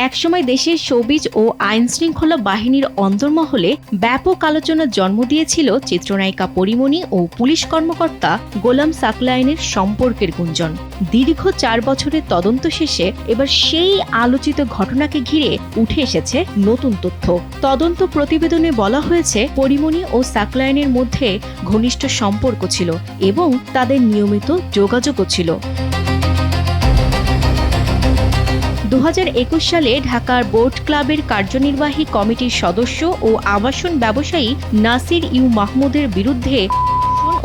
একসময় দেশের শোবিজ ও আইনশৃঙ্খলা বাহিনীর অন্তর্মহলে ব্যাপক আলোচনার জন্ম দিয়েছিল চিত্রনায়িকা পরীমনি ও পুলিশ কর্মকর্তা গোলাম সাকলায়েনের সম্পর্কের গুঞ্জন। দীর্ঘ 4 বছরের তদন্ত শেষে এবার সেই আলোচিত ঘটনাকে ঘিরে উঠে এসেছে নতুন তথ্য। তদন্ত প্রতিবেদনে বলা হয়েছে পরীমনি ও সাকলায়েনের মধ্যে ঘনিষ্ঠ সম্পর্ক ছিল এবং তাদের নিয়মিত যোগাযোগও ছিল। 2021 সালে ঢাকার বোট ক্লাবের কার্যনির্বাহী কমিটির সদস্য ও আবাসন ব্যবসায়ী নাসির ইউ মাহমুদের বিরুদ্ধে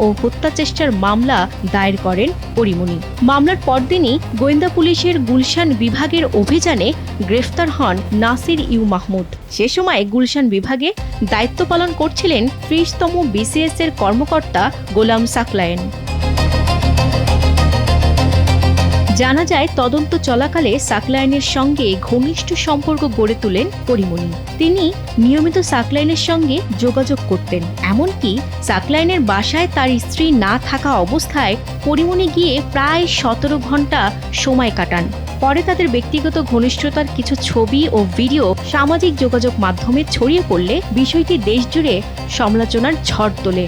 ও হত্যা চেষ্টার মামলা দায়ের করেন পরীমনি। মামলার পরদিনই গোয়েন্দা পুলিশের গুলশান বিভাগের অভিযানে গ্রেফতার হন নাসির ইউ মাহমুদ। সে সময় গুলশান বিভাগে দায়িত্ব পালন করছিলেন 30তম BCS এর কর্মকর্তা গোলাম সাকলায়েন। জানা যায়, তদন্ত চলাকালে সাকলায়েনের সঙ্গে ঘনিষ্ঠ সম্পর্ক গড়ে তোলেন পরীমনি। তিনি নিয়মিত সাকলায়েনের সঙ্গে যোগাযোগ করতেন, এমনকি সাকলায়েনের বাসায় তার স্ত্রী না থাকা অবস্থায় পরীমনি গিয়ে প্রায় 17 ঘন্টা সময় কাটান। পরে তাদের ব্যক্তিগত ঘনিষ্ঠতার কিছু ছবি ও ভিডিও সামাজিক যোগাযোগ মাধ্যমে ছড়িয়ে পড়লে বিষয়টি দেশজুড়ে সমালোচনার ঝড় তোলে।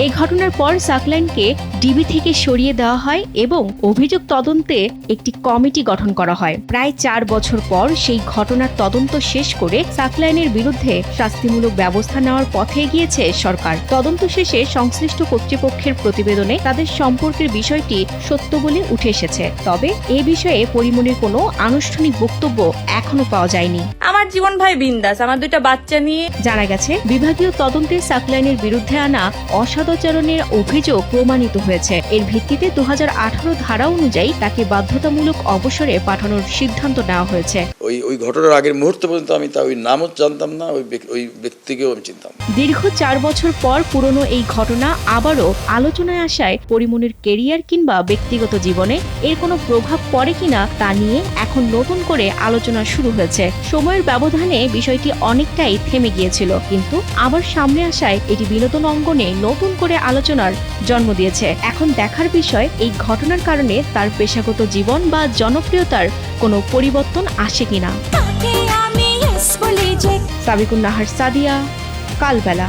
এই ঘটনার পর সাকলায়েনকে ডিবি থেকে সরিয়ে দেওয়া হয় এবং অভিযোগ তদন্তে একটি কমিটি গঠন করা হয়। প্রায় 4 বছর পর সেই ঘটনার তদন্ত শেষ করে সাকলায়েনের বিরুদ্ধে শাস্তিমূলক ব্যবস্থা নেওয়ার পথে এগিয়েছে সরকার। তদন্ত শেষে সংশ্লিষ্ট কর্তৃপক্ষের প্রতিবেদনে তাদের সম্পর্কের বিষয়টি সত্য বলে উঠে এসেছে। তবে এ বিষয়ে পরীমনির কোনো আনুষ্ঠানিক বক্তব্য এখনো পাওয়া যায়নি। আমার জীবন ভাই বিন্দাস, আমার 2টা বাচ্চা নিয়ে। জানা গেছে, বিভাগীয় তদন্তে সাকলায়েনের বিরুদ্ধে আনা অসদাচরণের অভিযোগ প্রমাণিত হয়েছে। এর ভিত্তিতে 2018 ধারা অনুযায়ী তাকে বাধ্যতামূলক অবসরে পাঠানোর সিদ্ধান্ত নেওয়া হয়েছে। ওই ঘটনার আগের মুহূর্ত পর্যন্ত আমি ওই নামও জানতাম না, ওই ব্যক্তিকেও আমি চিনতাম। দীর্ঘ 4 বছর পর পুরনো এই ঘটনা আবারও আলোচনায় আসায় পরীমনির কেরিয়ার কিংবা ব্যক্তিগত জীবনে এর কোনো প্রভাব পড়ে কিনা তা নিয়ে এখন নতুন করে আলোচনা শুরু হয়েছে। সময়ের ব্যবধানে বিষয়টি অনেকটাই থেমে গিয়েছিল, কিন্তু আবার সামনে আসায় এটি বিনোদন অঙ্গনে নতুন করে আলোচনার জন্ম দিয়েছে। এখন দেখার বিষয়, এই ঘটনার কারণে তার পেশাগত জীবন বা জনপ্রিয়তার কোনো পরিবর্তন আসে কিনা। সাবিকুন নাহার, সাদিয়া, কালবেলা।